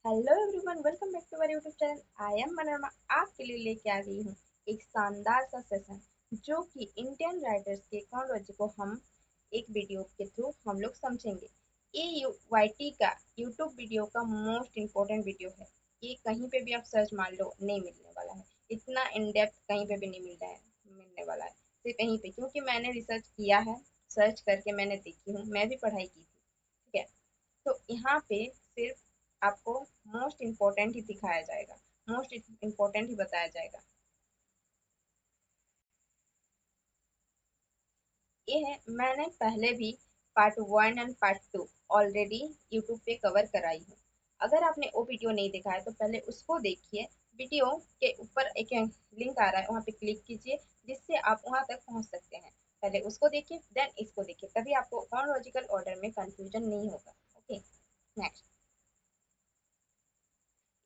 Hello everyone, welcome back to our YouTube channel. I am Manorama. आपके लिए लेके आ गई हूँ एक शानदार सा सेशन जो कि इंडियन राइटर्स के क्रोनोलॉजी को हम एक वीडियो के थ्रू हम लोग समझेंगे। ये वाईटी का यूट्यूब वीडियो का मोस्ट इम्पोर्टेंट वीडियो है। ये कहीं पे भी आप सर्च मार लो नहीं मिलने वाला है। इतना इन डेप्थ कहीं पे भी नहीं मिलने वाला है सिर्फ कहीं पे, क्योंकि मैंने रिसर्च किया है। सर्च करके मैंने देखी हूँ, मैं भी पढ़ाई की थी। ठीक है, तो यहाँ पे सिर्फ आपको मोस्ट इम्पोर्टेंट ही दिखाया जाएगा, मोस्ट इम्पोर्टेंट ही बताया जाएगा। ये है, मैंने पहले भी part 1 and part 2 already YouTube पे कवर कराई हूँ। अगर आपने वो वीडियो नहीं देखा है तो पहले उसको देखिए। वीडियो के ऊपर एक लिंक आ रहा है, वहाँ पे क्लिक कीजिए जिससे आप वहाँ तक पहुँच सकते हैं। पहले उसको देखिए देन इसको देखिए, तभी आपको क्रोनोलॉजिकल ऑर्डर में कंफ्यूजन नहीं होगा। Okay, next.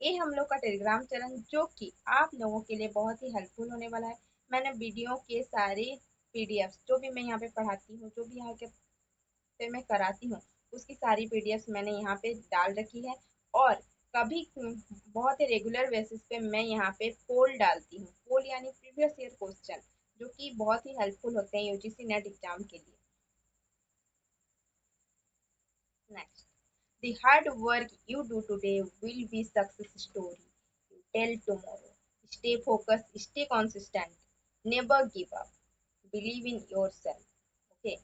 ये हम लोग का टेलीग्राम चैनल जो कि आप लोगों के लिए बहुत ही हेल्पफुल होने वाला है। मैंने वीडियो के सारे पीडीएफ जो भी मैं यहाँ पे पढ़ाती हूँ, जो भी यहाँ के पे मैं कराती हूँ, उसकी सारी पीडीएफ मैंने यहाँ पे डाल रखी है। और कभी बहुत ही रेगुलर बेसिस पे मैं यहाँ पे पोल डालती हूँ। पोल यानी प्रीवियस ईयर क्वेश्चन, जो कि बहुत ही हेल्पफुल होते हैं यूजीसी नेट एग्जाम के लिए। Next. The hard work you do today will be success story you tell tomorrow. Stay focused, stay consistent, never give up. Believe in yourself. Okay.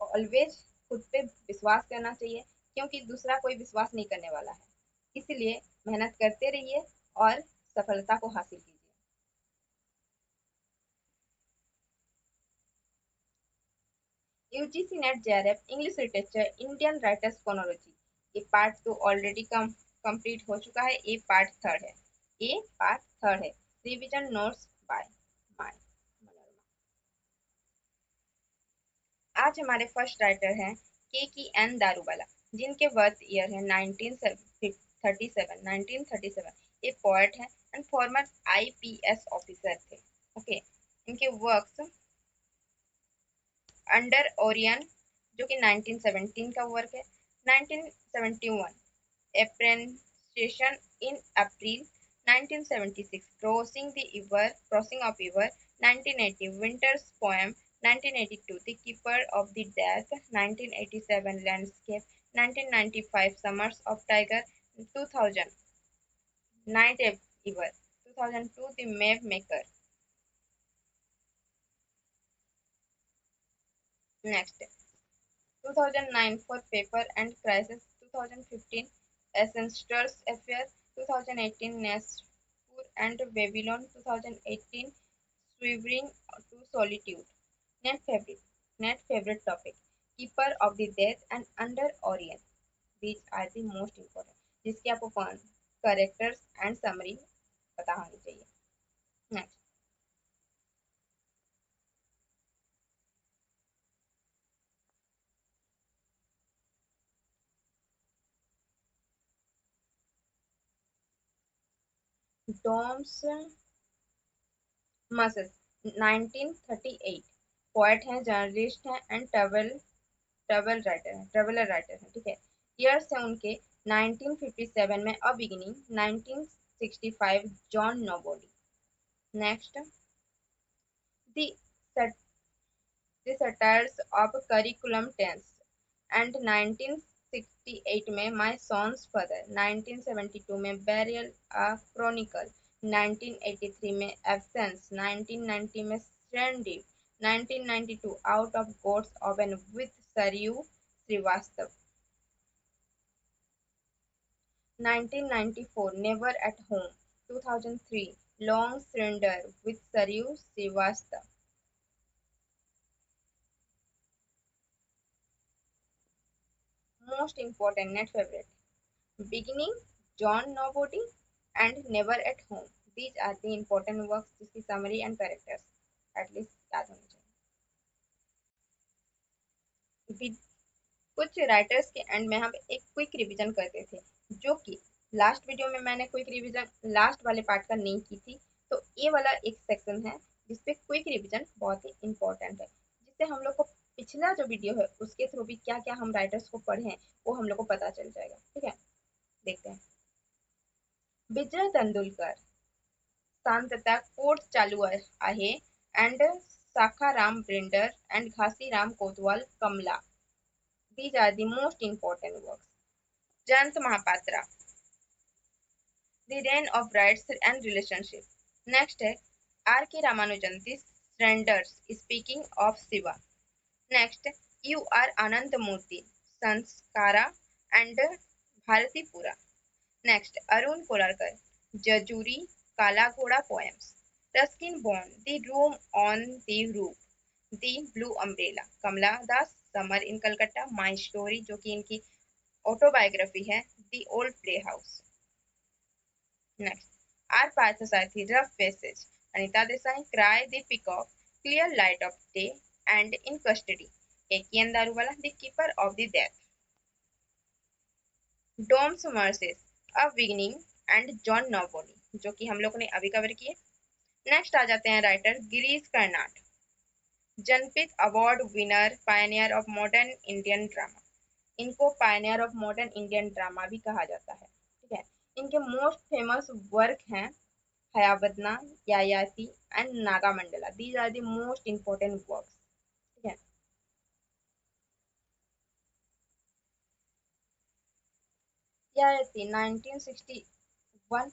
Always खुद पे विश्वास करना चाहिए, क्योंकि दूसरा कोई विश्वास नहीं करने वाला है। इसलिए मेहनत करते रहिए और सफलता को हासिल कीजिए। UGC NET JRF English literature Indian writers phonology, ये पार्ट 2 ऑलरेडी कंप्लीट हो चुका है। ये पार्ट थर्ड है। ये पार्ट थर्ड है। Revision notes by my Manorama. आज हमारे फर्स्ट राइटर हैं के एन दारूवाला, जिनके बर्थ ईयर है 1937। ये पोएट है एंड फॉर्मर आईपीएस ऑफिसर थे। ओके, इनके वर्क्स अंडर ओरियन, जो कि 1917 का वर्क है। 1971 एप्रेंशिएशन इन अप्रैल। 1976 crossing of river. 1980 winters poem. 1982 the keeper of the death. 1987 landscape. 1995 summers of tiger. 2000 night river. 2002 the map maker. Next, 2009 for Paper and Crisis, 2015 Ancestors Affair, 2018 Nashpur and Babylon, 2018 Swivering to Solitude. Net favorite, net favorite topic, Keeper of the Death and Under Orion. These are the most important, जिसकी आपको characters and summary पता होनी चाहिए। Next, Dom Moraes, 1938 poet हैं, journalist हैं and traveller writer हैं। ठीक है, ईयर्स है उनके 1957 में a beginning, 1965 John Nobody. Next, the satires of curriculum tense and 1968 में माय सॉन्स फर्दर। 1972 में बैरियल अ क्रॉनिकल। 1983 में एब्सेंस। 1990 में स्ट्रेंडिव। 1992 out of God's oven with Sarayu Srivastava. 1994 Never at Home. 2003 Long Surrender with Saryu Srivastava. Most important net favorite, Beginning, John Nobody and Never at Home. These are the important works जिसकी summary and characters at least याद होनी चाहिए। कुछ writers के and में हम एक quick revision करते थे, जो कि लास्ट वीडियो में मैंने क्विक रिवीजन लास्ट वाले पार्ट का नहीं की थी। तो ये वाला एक सेक्शन है जिसपे क्विक रिवीजन बहुत ही इंपॉर्टेंट है, जिससे हम लोग को पिछला जो वीडियो है उसके थ्रू भी क्या क्या हम राइटर्स को पढ़े हैं वो हम लोग को पता चल जाएगा। ठीक है, देखते हैं। विजय तेंदुलकर, शांतता कोर्ट चालू आहे and Sakharam Brinder and Ghasiram Kotwal Kamla. These are the most important works. Jayant Mahapatra, The Reign of Rights and Relationship. Next है R.K. Ramanujan, The Surrenders, Speaking of Shiva. Next, U.R. Anandamurthy, Sanskara and Bharatipura. Next, Arun Kolarkar, Jajuri, Kala Ghoda Poems. Ruskin Bond, The Room on the Roof, The Blue Umbrella. Kamala Das, summer in Calcutta, my story जो कि इनकी autobiography है, the old play house. Next, R Parthasarathy, rough passage. Anita Desai, cry the peacock, clear light of day and in custody. एकियन Daruwalla, the keeper of the death. Dom Moraes, a beginning and John Nobody जो कि हम लोगों ने अभी कवर किए. नेक्स्ट आ जाते हैं writer Girish Karnad, Jnanpith award winner, pioneer of modern Indian drama. इनको pioneer of modern Indian drama भी कहा जाता है. ठीक है. इनके मोस्ट फेमस वर्क हैं Hayavadana, Yayati and Nagamandala. These are the most important works. ठीक है. Yayati 1961,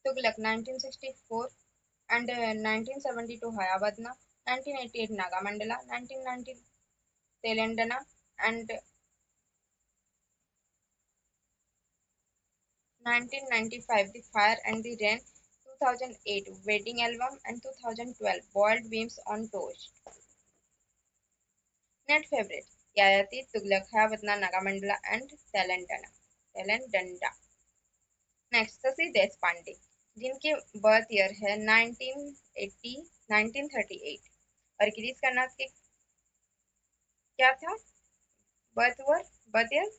Tughlaq 1964 and 1972 Hayavadna, 1988 Nagamandala, 1990 Telangana and 1995 The Fire and the Rain, 2008 Wedding Album and 2012 Boiled Beams on Toast. Net favorite Yayati, Tughlaq, Hayavadna, Nagamandala and Telangana. Telangana. Next Shashi देश पांडे, जिनके birth year है 1980 1938 और गिरीश कर्नाड के क्या था birth year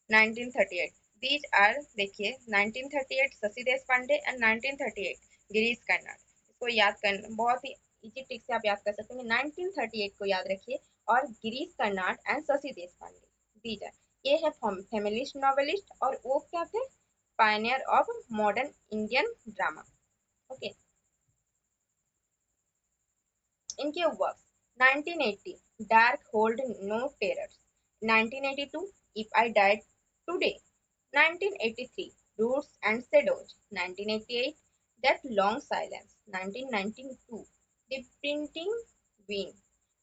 1938. These are देखिए 1938 शशि देश Pandey and 1938 Girish Karnad. इसको याद करना बहुत ही इजी ट्रिक से आप याद कर सकते हैं. 1938 को याद रखिए और गिरीश कर्नाड एंड शशि देश पांडे. दीज आर ये है फेमिनिस्ट नॉवेलिस्ट और वो क्या थे pioneer of modern Indian drama. Okay. इनके works 1980 dark hold no terrors, 1982 if I died today, 1983 roots and shadows, 1988 that long silence, 1992 the printing wing,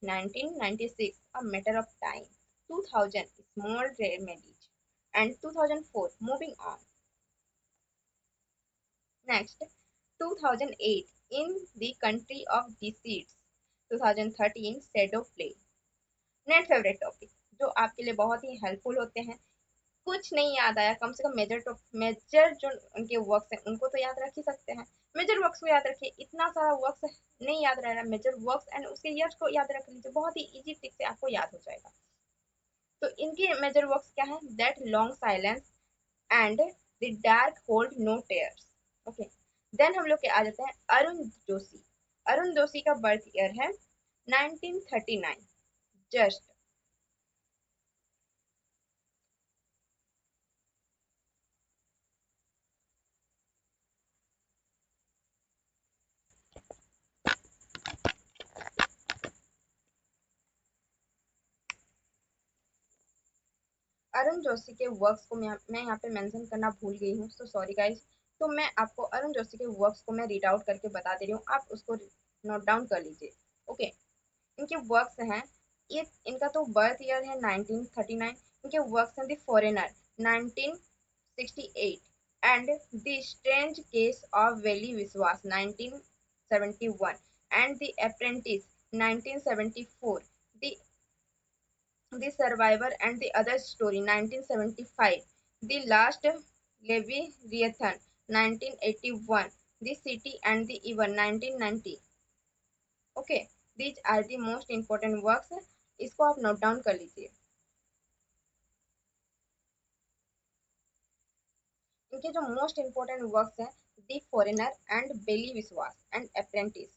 1996 a matter of time, 2000 small remedies and 2004 moving on. Next, 2008 In the Country of Deceits, 2013 Shadow Play. Net favourite topic जो आपके लिए बहुत ही helpful होते हैं. कुछ नहीं याद आया कम से कम मेजर जो उनके वर्क्स हैं उनको तो याद रख ही सकते हैं. मेजर वर्क्स को याद रखिए. इतना सारा वर्क्स नहीं याद रह रहा. मेजर वर्क्स एंड उसके ईयर्स को याद रख लीजिए. बहुत ही इजी ट्रिक से आपको याद हो जाएगा. तो इनके मेजर वर्क्स क्या है that long silence and the dark hold no terrors. Okay. Then हम लोग के आ जाते हैं अरुण जोशी. अरुण जोशी का बर्थ ईयर है 1939. जस्ट अरुण जोशी के वर्क्स को मैं यहाँ पे मेंशन करना भूल गई हूँ. So sorry guys. तो मैं आपको अरुण जोशी के वर्क्स को मैं रीड आउट करके बता दे रही हूँ. आप उसको नोट डाउन कर लीजिए. ओके. इनके वर्क्स हैं ये इनका तो बर्थ ईयर है 1939. इनके वर्क्स हैं the foreigner 1968 and the strange case of Billy Biswas 1971 and the apprentice 1974. The The Survivor and the Other Story 1975, The Last Leviathan 1981, The City and the Evil 1990. Okay, these are the most important works. इसको आप note down कर लीजिए. इनके जो most important works हैं the foreigner and Billy Biswas and apprentice.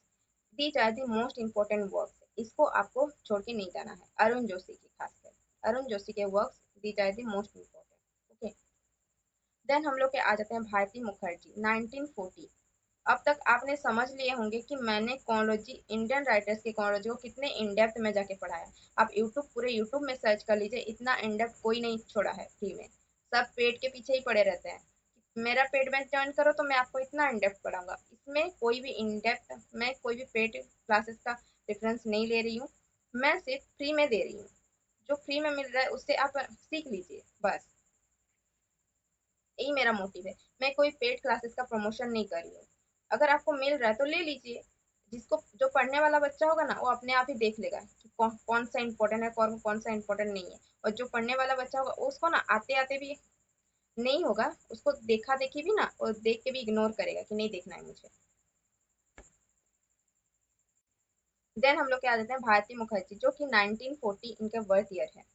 These are the most important works. इसको आपको छोड़ के नहीं जाना है. अरुण जोशी की खासकर अरुण जोशी के works these are the most important. Okay. Then हम लोग के आ जाते हैं भारती मुखर्जी 1940। अब तक आपने समझ लिए होंगे कि मैंने कॉन्डोलॉजी इंडियन राइटर्स की कॉन्डोलॉजी को कितने इन डेप्थ में जाके पढ़ा है। आप यूट्यूब पूरे यूट्यूब में सर्च कर लीजिए, इतना इन डेप्थ कोई नहीं छोड़ा है फ्री में। सब पेड के पीछे ही पड़े रहते हैं। मेरा पेड बैच ज्वाइन करो तो मैं आपको इतना इन डेप्थ पढ़ाऊंगा। इसमें कोई भी इन डेप्थ मैं कोई भी पेड क्लासेस का रेफरेंस नहीं ले रही हूँ, मैं सिर्फ फ्री में दे रही हूँ। जो फ्री में मिल रहा है उससे आप सीख लीजिए, बस यही मेरा मोटिव है। मैं कोई पेड क्लासेस का प्रमोशन नहीं कर रही हूँ। अगर आपको मिल रहा है तो ले लीजिए। जिसको जो पढ़ने वाला बच्चा होगा ना वो अपने आप ही देख लेगा कि कौन सा इंपॉर्टेंट है, कौन सा इंपॉर्टेंट नहीं है। और जो पढ़ने वाला बच्चा होगा उसको ना आते आते भी नहीं होगा, उसको देखा देखी भी ना और देख के भी इग्नोर करेगा कि नहीं देखना है मुझे। देन हम लोग क्या आ जाते हैं भारती मुखर्जी जो कि 1940 इनके बर्थ ईयर है।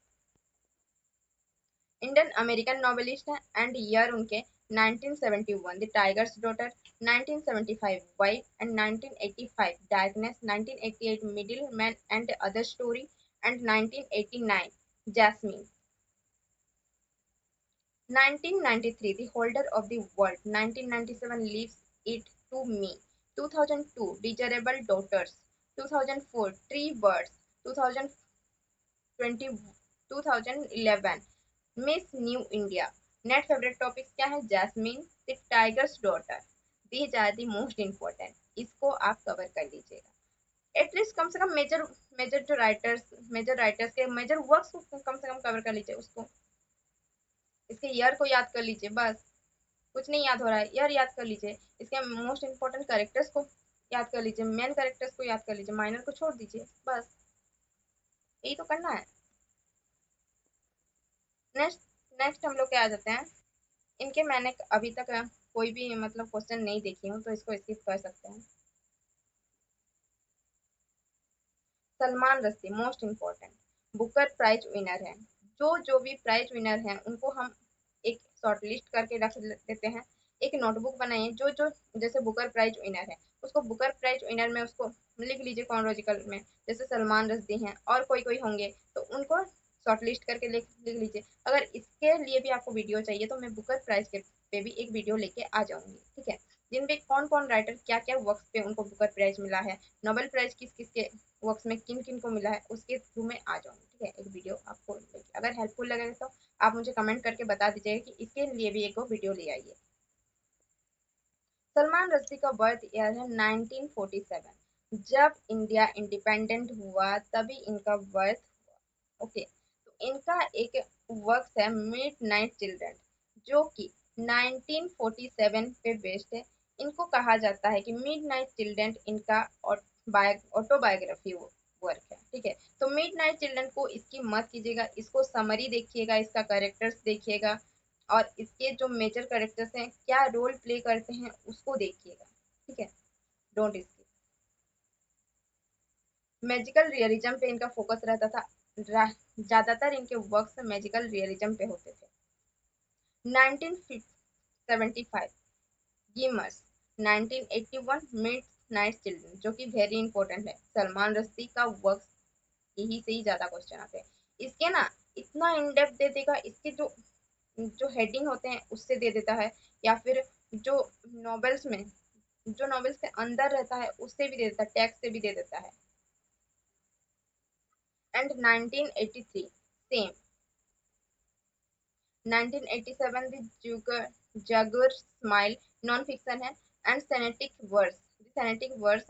इंडियन अमेरिकन नॉवेलिस्ट हैं एंड ईयर उनके 1971 the tiger's daughter, 1975 wife and 1985 darkness, 1988 middle man and other story and 1989 jasmine, 1993 The Holder of the World, 1997 Leaves It to Me, 2002 Desirable Daughters, 2004 Tree Birds, 2020 2011 miss new India. NET favourite topics क्या है? Jasmine, the tiger's daughter, these are the most important. इसको आप cover कर लीजिएगा। At least कम से कम major जो राइटर्स के मेजर वर्क्स को कम से कम कवर कर लीजिए। उसको इसके ईयर को याद कर लीजिए, बस कुछ नहीं याद हो रहा है, ईयर याद कर लीजिए। इसके मोस्ट इंपॉर्टेंट कैरेक्टर्स को याद कर लीजिए, मेन कैरेक्टर्स को याद कर लीजिए, माइनर को छोड़ दीजिए, बस यही तो करना है। नेक्स्ट नेक्स्ट हम लोग क्या आ जाते हैं, इनके मैंने अभी तक कोई भी मतलब क्वेश्चन नहीं देखी हूँ तो इसको स्किप कर सकते हैं। Salman Rushdie most important Booker prize winner है। जो भी प्राइज विनर हैं उनको हम एक शॉर्ट लिस्ट करके रख देते हैं। एक नोटबुक बनाइए, जो जैसे बुकर प्राइज विनर है उसको बुकर प्राइज विनर में उसको लिख लीजिए कॉन्ट्रोलॉजिकल में। जैसे सलमान रश्दी हैं और कोई होंगे तो उनको शॉर्ट लिस्ट करके लिख लीजिए। अगर इसके लिए भी आपको वीडियो चाहिए तो मैं बुकर प्राइज के पे भी एक वीडियो लेके आ जाऊंगी, ठीक है। जिनपे कौन कौन राइटर क्या क्या वर्क्स पे उनको बुकर प्राइज मिला है, नोबेल प्राइज किस किस के वर्क्स में किन किन को मिला है, उसके थ्रू में आ जाऊंगी, ठीक है। एक वीडियो आपको अगर हेल्पफुल लगेगा तो आप मुझे कमेंट करके बता दीजिएगा कि इसके लिए भी एक वीडियो ले आइए। सलमान रश्दी का बर्थ ईयर है 1947। जब इंडिया इंडिपेंडेंट हुआ तभी इनका बर्थ हुआ, ओके। तो इनका एक वर्क है मिड नाइट चिल्ड्रन जो कि 1947 पे बेस्ड है। इनको कहा जाता है कि मिड नाइट चिल्ड्रन इनका ऑटोबायोग्राफी वर्क है, ठीक है। तो मिड नाइट चिल्ड्रन को इसकी मत कीजिएगा, इसको समरी देखिएगा, इसका कैरेक्टर्स देखिएगा और इसके जो मेजर कैरेक्टर्स हैं क्या रोल प्ले करते हैं उसको देखिएगा, ठीक है। Don't skip. मैजिकल रियलिज्म पे इनका फोकस रहता था, ज्यादातर इनके वर्क्स मैजिकल रियलिज्म पे होते थे। 1975 गिमर्स, 1981 मिड नाइट चिल्ड्रन जो कि वेरी इंपॉर्टेंट है। सलमान रश्दी का वर्क यही से ही ज्यादा क्वेश्चन आते हैं। इसके ना इतना इन डेप्थ दे देगा, इसके जो जो हेडिंग होते हैं उससे दे देता है, या फिर जो नॉवेल्स में जो नॉवेल्स के अंदर रहता है उससे भी दे देता है, टेक्स्ट से भी दे देता है। And 1983 shame, 1987 the jaguar smile non fiction है। एंड सेनेटिक वर्स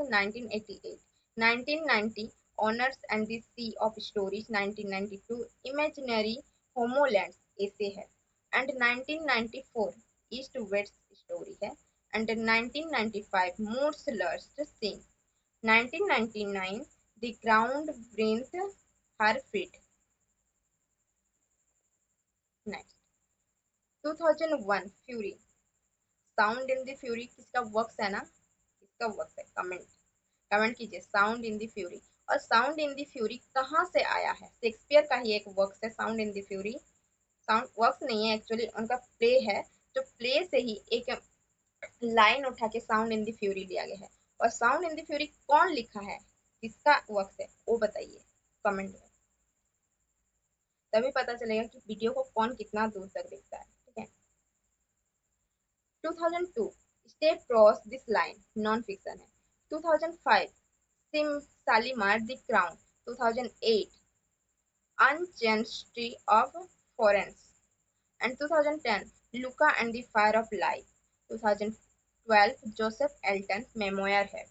1988, 1990 ऑनर्स and the sea of stories, 1992 imaginary homelands ऐसे है। एंड 1994 ईस्ट वेस्ट स्टोरी है। And 1995 moor's last sigh, 1999 the ground beneath her feet. Next 2001 fury, sound in the fury किसका works है ना, किसका works है, comment comment कीजिए साउंड इन द फ्यूरी। और साउंड इन द फ्यूरी कहाँ से आया है? शेक्सपियर का ही एक वर्क्स है sound in the fury. Sound works नहीं है एक्चुअली, उनका प्ले है। जो प्ले से ही एक लाइन उठा के साउंड इन द फ्यूरी लिया गया है। और साउंड इन द फ्यूरी कौन लिखा है, किसका वर्क्स है वो बताइए कमेंट में, तभी पता चलेगा कि वीडियो को कौन कितना दूर तक देखता है, ठीक है। 2002 Step Cross This Line non fiction है। 2005 SIM Shalimar the crown. 2008 Unchanged of Florence and 2010 Luca and the Fire of Life। 2012 Joseph Elton memoir है।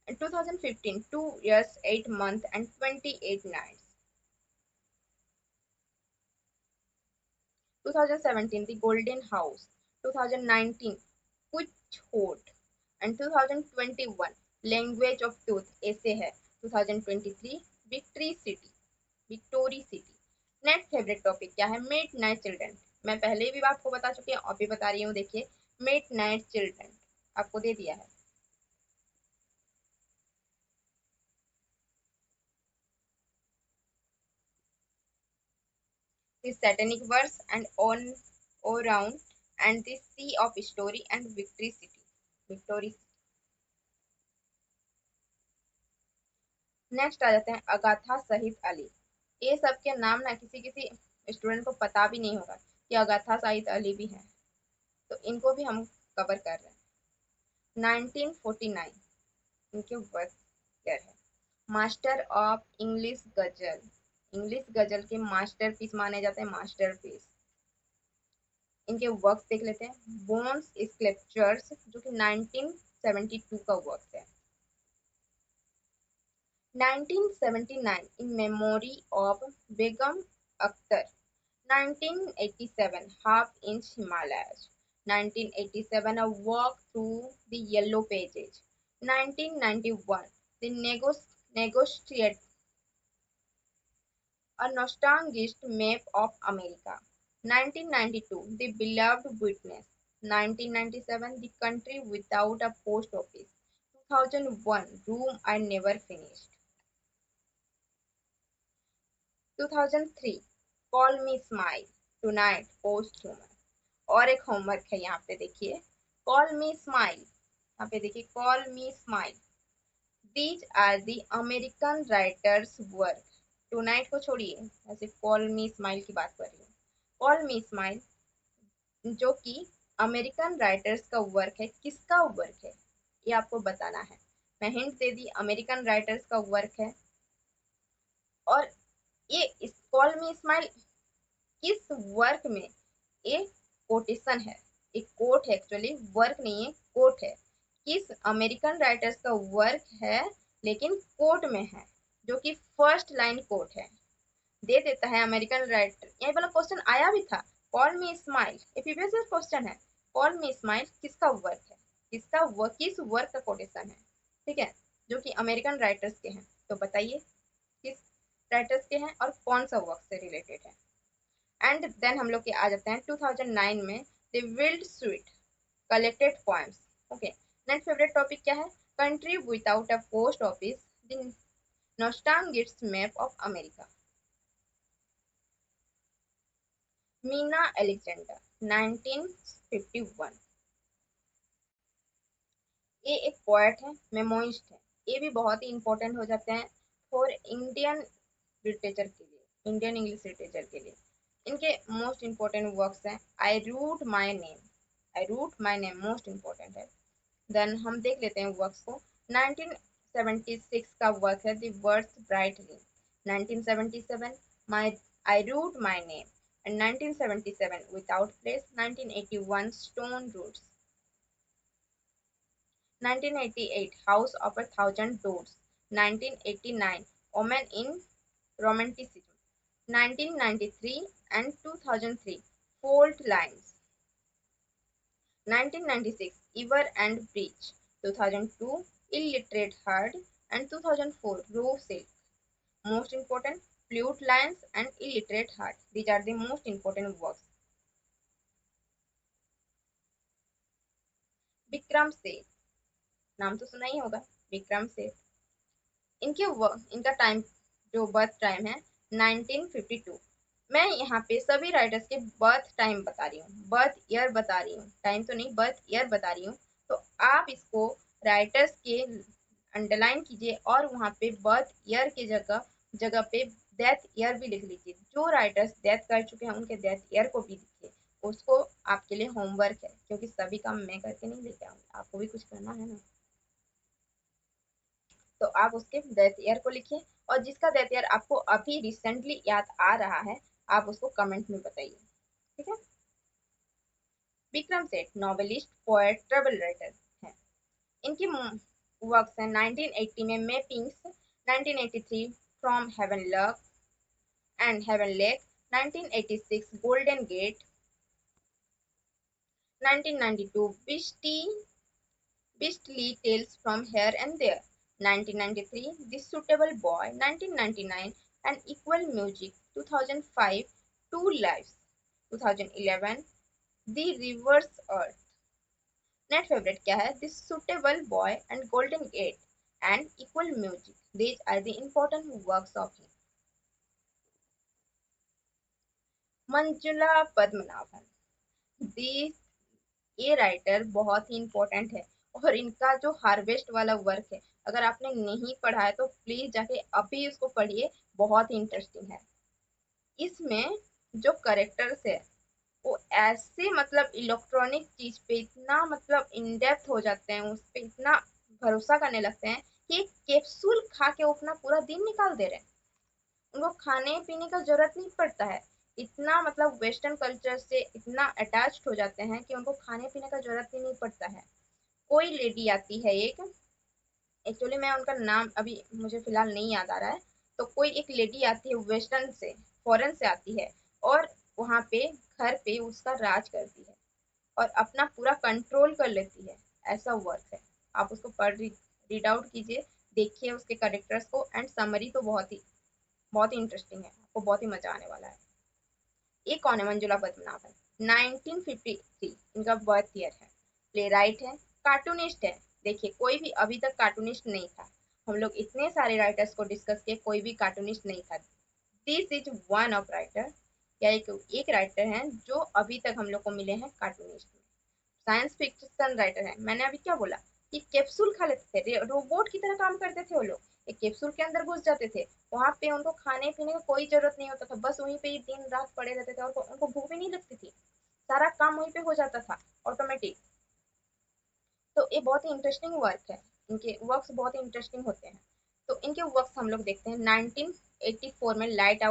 and 2015 2 years 8 months and 28 nights। 2017 The Golden House। 2019 Quixote and 2021 Language of Truth ऐसे है। 2023 victory city. Next favourite topic क्या है? Mid night children. मैं पहले भी आपको बता चुकी हूँ, अभी बता रही हूँ। देखिए मिड नाइट चिल्ड्रन आपको दे दिया है। The Satanic Verse and On Around and the Sea of Story and Victory City। Victory. Next आ जाते हैं अगाथा सईद अली। ये सब के नाम ना किसी किसी स्टूडेंट को पता भी नहीं होगा कि अगाथा सईद अली भी हैं, तो इनको भी हम कवर कर रहे हैं। 1949 इनके वर्क है। मास्टर ऑफ इंग्लिश गजल। इंग्लिश गजल के मास्टरपीस माने जाते हैं, मास्टरपीस। इनके वर्क देख लेते हैं। बोन्स स्कल्पचर्स जो कि 1972 का वर्क है। 1979 in memory of Begum Akhtar. 1987 half inch Himalayas. 1987 a walk through the yellow pages। 1991 the negotiate a nostalgic map of America। 1992 the beloved witness। 1997 the country without a post office। 2001 room I never finished। 2003 call me smile tonight post human। और एक homework है यहाँ पे देखिए, call me smile. यहाँ पे देखिए call me smile. These are the American writers work. Tonight को छोड़िए, ऐसे कॉल मी स्माइल की बात कर रही हूँ। कॉल मी स्माइल जो कि अमेरिकन राइटर्स का वर्क है, किसका वर्क है ये आपको बताना है। मैं हिंट दे दी, अमेरिकन राइटर्स का वर्क है। और ये इस कॉल मी स्माइल किस वर्क में, ये कोटेशन है, एक कोट है एक्चुअली, वर्क नहीं है, कोट है। किस अमेरिकन राइटर्स का वर्क है लेकिन कोट में है, जो कि फर्स्ट लाइन कोट है। दे देता है अमेरिकन राइटर। यही वाला क्वेश्चन आया भी था, कॉल मी स्माइल, ये प्रीवियस ईयर क्वेश्चन है। कॉल मी स्माइल किसका वर्क है, किसका वर्क, किस वर्क का कोटेशन है, ठीक है, जो कि अमेरिकन राइटर्स के हैं। तो बताइए किस राइटर्स के हैं और कौन सा वर्क से रिलेटेड है। एंड देन हम लोग के आ जाते हैं 2009 में the veiled suite collected poems. Okay, next favourite topic क्या है? Country without a post office, the nostalgic map of America. Meena Alexander 1951। ये एक पोएट है, मेमोइस्ट है। ये भी बहुत ही इंपॉर्टेंट हो जाते हैं फॉर इंडियन लिटरेचर के लिए, इंडियन इंग्लिश लिटरेचर के लिए। इनके मोस्ट इंपॉर्टेंट वर्क्स हैं I root my name. I root my name most important है। देन हम देख लेते हैं वर्क्स को। 1976 का वर्क है the words brightly. 1977 my I root my name and 1977 without place. 1981 stone roots. 1988 house of a thousand doors. 1989 women in romanticism। 1993 and 2003 fault lines। 1996 Ever and Breach। 2002 illiterate herd and 2004 raw silk। Most important flute lines and illiterate herd, these are the most important works। Vikram Seth, नाम तो सुना ही होगा, विक्रम सेठ। इनका time जो birth time है 1952। मैं यहाँ पे सभी राइटर्स के बर्थ टाइम बता रही हूँ, बर्थ ईयर बता रही हूँ, टाइम तो नहीं, बर्थ ईयर बता रही हूँ। तो आप इसको राइटर्स के अंडरलाइन कीजिए और वहाँ पे बर्थ ईयर की जगह जगह पे डेथ ईयर भी लिख लीजिए। जो राइटर्स डेथ कर चुके हैं उनके डेथ ईयर को भी लिखिए, उसको आपके लिए होमवर्क है, क्योंकि सभी काम मैं करके नहीं लेके आऊंगी, आपको भी कुछ करना है ना। तो आप उसके डेथ ईयर को लिखिए, और जिसका डेथ ईयर आपको अभी रिसेंटली याद आ रहा है आप उसको कमेंट में बताइए, ठीक है। Vikram Seth novelist, poet, travel writer हैं। इनकी वर्क्स हैं 1980 में mappings, 1983 from heaven love and heaven lake, 1986 golden gate, 1992 Beastly Tales from Here and There, 1993 The Suitable Boy, 1999 and Equal Music, 2005 Two Lives, 2011 The Reverse Earth. Net favourite क्या है? The Suitable Boy and Golden Gate and Equal Music. These are the important works of him. Manjula Padmanabhan, These ये writer बहुत ही important है, और इनका जो harvest वाला work है अगर आपने नहीं पढ़ा है तो प्लीज जाके अभी उसको पढ़िए, बहुत ही इंटरेस्टिंग है। इसमें जो करेक्टर्स है वो ऐसे मतलब इलेक्ट्रॉनिक चीज पे इतना मतलब इन डेप्थ हो जाते हैं, उस पे इतना भरोसा करने लगते हैं कि एक कैप्सूल खा के वो अपना पूरा दिन निकाल दे रहे हैं। उनको खाने पीने का जरूरत नहीं पड़ता है, इतना मतलब वेस्टर्न कल्चर से इतना अटैच्ड हो जाते हैं कि उनको खाने पीने का जरूरत ही नहीं पड़ता है। कोई लेडी आती है एक, एक्चुअली मैं उनका नाम अभी मुझे फिलहाल नहीं याद आ रहा है, तो कोई एक लेडी आती है वेस्टर्न से, फॉरेन से आती है, और वहाँ पे घर पे उसका राज करती है और अपना पूरा कंट्रोल कर लेती है। ऐसा वर्क है, आप उसको पढ़ रीड आउट कीजिए, देखिए उसके कैरेक्टर्स को, एंड समरी तो बहुत ही इंटरेस्टिंग है, आपको बहुत ही मजा आने वाला है। ये कौन है? मंजुला पद्मनाभन, 1953 इनका बर्थ ईयर है। प्ले राइट है, कार्टूनिस्ट है। देखिए कोई भी अभी तक कार्टूनिस्ट नहीं था, हम लोग इतने सारे राइटर्स को डिस्कस किए, कोई भी कार्टूनिस्ट नहीं था। This is one of writer, या एक राइटर हैं जो अभी तक हम लोग को मिले हैं कार्टूनिस्ट में। साइंस फिक्शन राइटर है, मैंने अभी क्या बोला कि कैप्सूल खा लेते थे, रोबोट की तरह काम करते थे वो लोग, एक कैप्सूल के अंदर घुस जाते थे, वहां पे उनको खाने पीने का कोई जरूरत नहीं होता था, बस वहीं पे ही दिन रात पड़े रहते थे, और उनको भूख भी नहीं लगती थी, सारा काम वहीं पे हो जाता था ऑटोमेटिक। तो ये बहुत ही इंटरेस्टिंग वर्क है, इनके वर्क्स बहुत ही इंटरेस्टिंग होते हैं। तो इनके वर्क्स हम लोग देखते हैं। 1984 में लाइट्स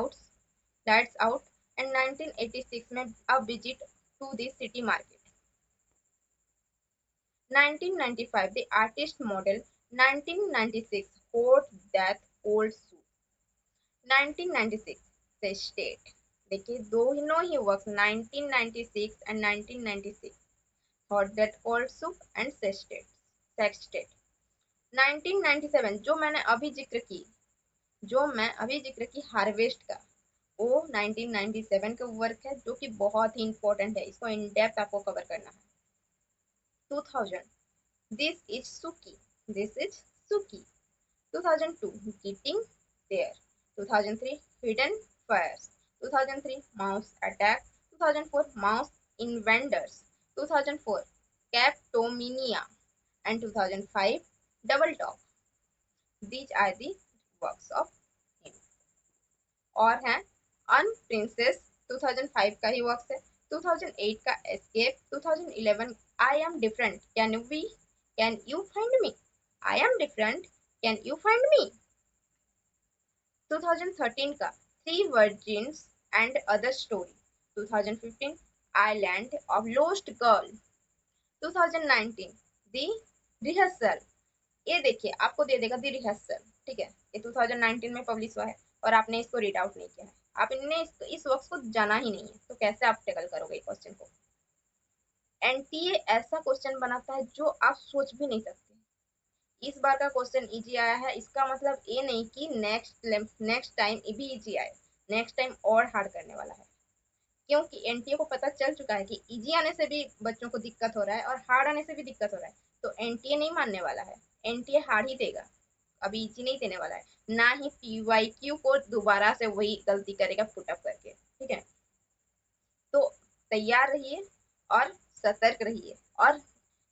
आउट, एंड 1986 में a visit to the city market, 1995 The Artist Model, 1996 Fort Death Old Soup, 1996 The State। देखिए दोनों ही work 1996 and 1996, Fort Death Old Soup and Sextet। 1997 जो मैं अभी जिक्र की हार्वेस्ट का, वो 1997 का वर्क है जो कि बहुत ही इंपॉर्टेंट है, इसको इन डेप्थ आपको कवर करना है। 2000 This is Suki. This is Suki. 2002 Getting There. 2003 Hidden Fires. 2003 Mouse Attack. 2004 Mouse Invaders. 2004 Captomania. And 2005 Double Talk. These are the works of him. और हैं अनप्रिंसेस, 2005 का ही वर्क है। 2008 का escape. 2011 I am different, can you find me, I am different, can you find me. 2013 का three virgins and other story. 2015 island of lost girl. 2019 the rehearsal, ये देखिए आपको दे देगा दी रिहर्सल, ठीक है, ये 2019 में पब्लिश हुआ है और आपने इसको रीड आउट नहीं किया है, आपने इस वर्क को जाना ही नहीं है, तो कैसे आप टेकल करोगे क्वेश्चन को। एनटीए ऐसा क्वेश्चन बनाता है जो आप सोच भी नहीं सकते। इस बार का क्वेश्चन इजी आया है, इसका मतलब ये नहीं कि नेक्स्ट टाइम भी इजी आए, नेक्स्ट टाइम और हार्ड करने वाला है, क्योंकि एनटीए को पता चल चुका है कि इजी आने से भी बच्चों को दिक्कत हो रहा है और हार्ड आने से भी दिक्कत हो रहा है, तो एनटीए नहीं मानने वाला है, एनटीए हार्ड ही देगा, अभी इजी नहीं देने वाला है, ना ही पीवाईक्यू को दोबारा से वही गलती करेगा पुटअप करके, ठीक है। तो तैयार रहिए और सतर्क रहिए, और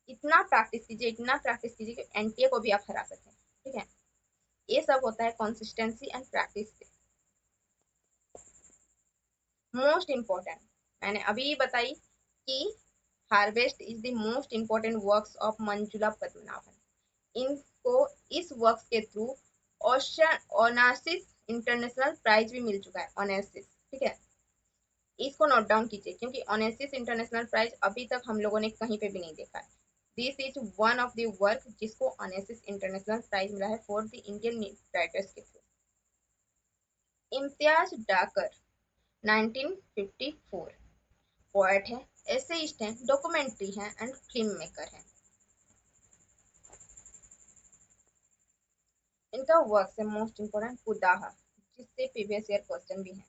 इतना प्रैक्टिस कीजिए कि एनटीए को भी आप हरा सकें, ठीक है। ये सब होता है कंसिस्टेंसी एंड प्रैक्टिस से। मोस्ट इम्पोर्टेंट मैंने अभी बताई कि harvest is the most important works of Manjula Padmanabhan. इनको इस वर्क के थ्रू ओनासिस इंटरनेशनल प्राइज भी मिल चुका है। ओनेसिस, ठीक है, इसको नोट डाउन कीजिए क्योंकि ओनेसिस इंटरनेशनल प्राइज अभी तक हम लोगों ने कहीं पे भी नहीं देखा है। This is one of the work जिसको ओनेसिस इंटरनेशनल प्राइज मिला है फॉर द इंडियन राइटर्स के थ्रू। इम्तियाज डाकर 1954 पोएट है, एसेइस्ट हैं, डॉक्यूमेंट्री हैं एंड फिल्म मेकर हैं। इनका वर्क है मोस्ट इम्पोर्टेंट कुदाह, जिससे प्रीवियस ईयर क्वेश्चन भी है,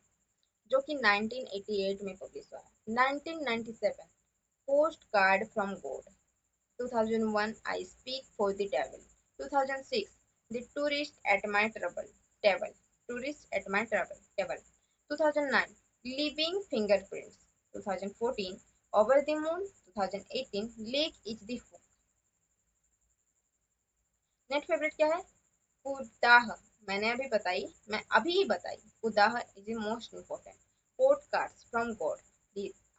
जो कि 1988 में पब्लिश हुआ है। 1997 post card from God. 2001 I speak for the devil. 2006 the tourist at my trouble table tourist at my trouble table. 2009 living fingerprints. 2014 over the moon. 2018 lake is the hook. Next favourite क्या है? कुदाह। मैंने अभी बताई, मैं अभी ही बताई, कुदाह is the most important. Podcast from God,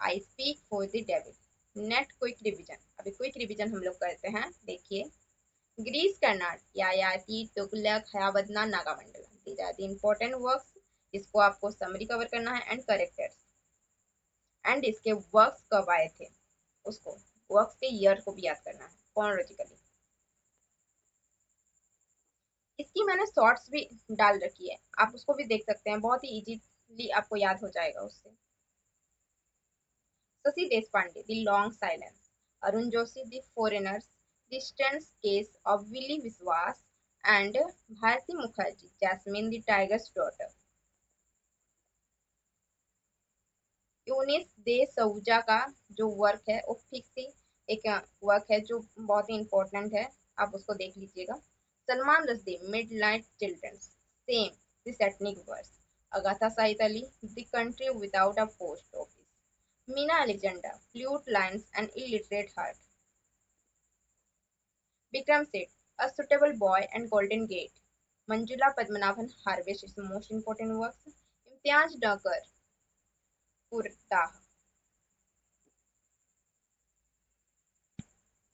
I speak for the devil. नेट क्विक रिवीजन, अभी क्विक रिवीजन हम लोग करते हैं, देखिए। Girish Karnad, Yayati, Tughlaq, Hayavadana, Nagamandalam, these are the important works. इसको आपको समरी कवर करना है एंड करेक्टर्स, एंड इसके वर्क्स कब आए थे उसको, वर्क्स के ईयर को भी याद करना है क्रोनोलॉजिकली। इसकी मैंने शॉर्ट्स भी डाल रखी है, आप उसको भी देख सकते हैं, बहुत ही इजीली आपको याद हो जाएगा उससे। Shashi Deshpande, the long silence. Arun Joshi, the foreigners, the strange case of Billy Biswas and Bharati Mukherjee, jasmine the tiger's daughter. Eunice de Souza का जो वर्क है वो फिक्सी एक वर्क है जो बहुत ही इंपॉर्टेंट है, आप उसको देख लीजिएगा। Salman Rushdie, midnight children's, shame the satanic verses. अगाथा Shahid Ali, the country without a post office. Meena Alexander, fault lines and illiterate heart. Vikram Seth, a suitable boy and golden gate. Manjula Padmanabhan, harvest is most important work. Imtiaz Dharker, kurta.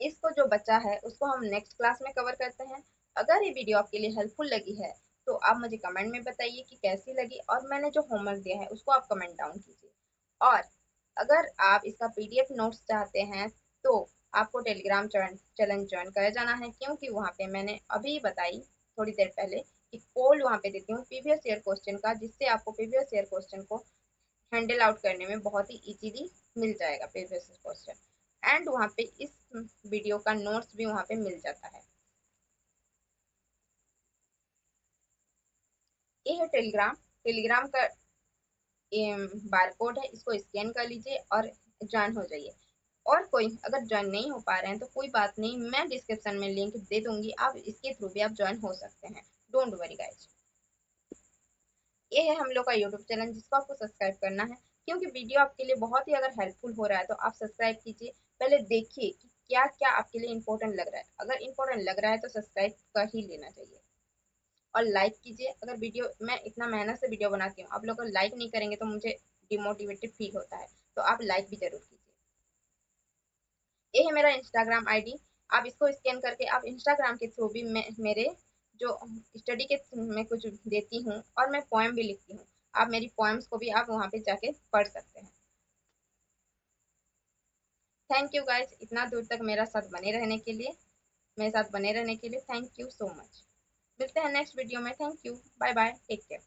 इसको जो बचा है उसको हम नेक्स्ट क्लास में cover करते हैं। अगर ये वीडियो आपके लिए हेल्पफुल लगी है तो आप मुझे कमेंट में बताइए कि कैसी लगी, और मैंने जो होमवर्क दिया है उसको आप कमेंट डाउन कीजिए। और अगर आप इसका पीडीएफ नोट्स चाहते हैं तो आपको टेलीग्राम चैनल ज्वाइन कर जाना है, क्योंकि वहाँ पे मैंने अभी बताई थोड़ी देर पहले कि पोल वहाँ पे देती हूँ प्रीवियस ईयर क्वेश्चन का, जिससे आपको प्रीवियस ईयर क्वेश्चन को हैंडल आउट करने में बहुत ही इजीली मिल जाएगा प्रीवियस क्वेश्चन। एंड वहाँ पे इस वीडियो का नोट्स भी वहाँ पे मिल जाता है। ये है टेलीग्राम, टेलीग्राम का बार कोड है, इसको स्कैन कर लीजिए और ज्वाइन हो जाइए। और कोई अगर ज्वाइन नहीं हो पा रहे हैं तो कोई बात नहीं, मैं डिस्क्रिप्शन में लिंक दे दूंगी, आप इसके थ्रू भी आप ज्वाइन हो सकते हैं। Don't worry guys. ये है हम लोग का यूट्यूब चैनल जिसको आपको सब्सक्राइब करना है, क्योंकि वीडियो आपके लिए बहुत ही अगर हेल्पफुल हो रहा है तो आप सब्सक्राइब कीजिए। पहले देखिए कि क्या क्या आपके लिए इंपॉर्टेंट लग रहा है, अगर इंपॉर्टेंट लग रहा है तो सब्सक्राइब कर ही लेना चाहिए। और लाइक कीजिए, अगर वीडियो मैं इतना मेहनत से वीडियो बनाती हूँ, आप लोग अगर लाइक नहीं करेंगे तो मुझे डिमोटिवेटेड फील होता है, तो आप लाइक भी जरूर कीजिए। ये है मेरा इंस्टाग्राम आईडी, आप इसको स्कैन करके आप इंस्टाग्राम के थ्रू भी मेरे जो स्टडी के मैं कुछ देती हूँ और मैं पोएम भी लिखती हूँ, आप मेरी पोएम्स को भी आप वहाँ पे जाके पढ़ सकते हैं। थैंक यू गाइज, इतना दूर तक मेरा साथ बने रहने के लिए, मेरे साथ बने रहने के लिए थैंक यू सो मच। मिलते हैं नेक्स्ट वीडियो में, thank you, bye bye, take care.